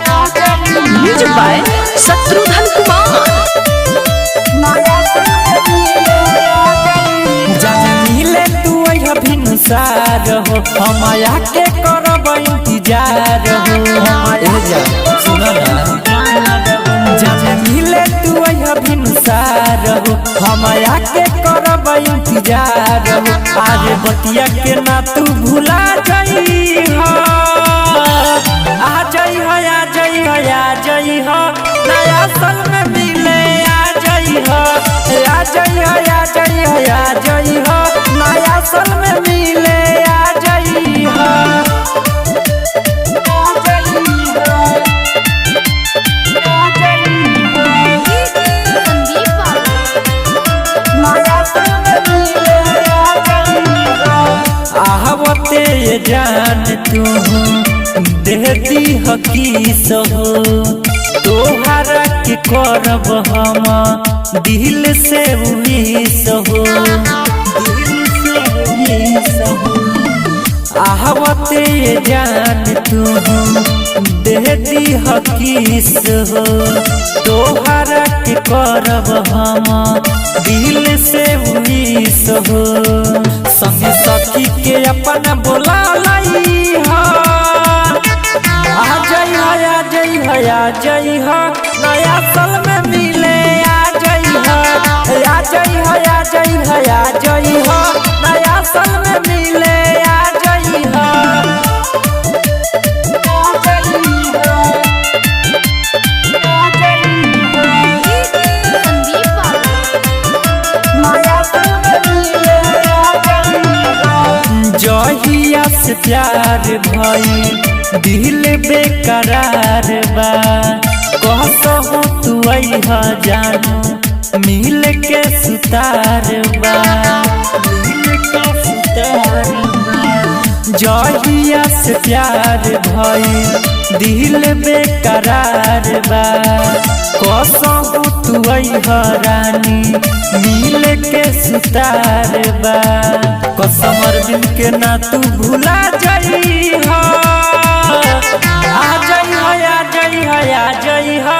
Music by Shatrughan Kumar. जाने मिले तू भिनसार हो हमाया के करब इंतजार हो सुना ना जाने मिले तू भिनसार हो हमाया के करब इंतजार हो आज बतिया के ना तू भुला जाई हो आ जाई हो आ जाई हो आ जाई हो नया साल में मिले आ जाई हो आ जाई हो आ जाई हो आ जाई हो नया साल में मिले आ जाई हो आहवते जान तू देती हकीस हो तोहरा के करब हम दिल से उम्मीस हो आहवते जान तू देती हकीस हो तोहरा के करब हम दिल से उम्मीस हो संग सखी के अपना बोला लाई हो आ जाई हो आ जाई हो आ जाई हो नया साल में मिले आ जाई हो आ जाई हो आ जाई हो आ जाई हो नया साल में मिले आ जाई हो जहिया से प्यार भई दिल बेकरार बा कहसहु तू अइहा जानू मिल के सुतार बा जहिया से प्यार भई दिल बेकरार बा कहसहु तू अइहा रानी मिल के सुतार बा कसमर दिन के ना तू भुला जाई हो आ जाई हो आ जाई हो आ जाई हो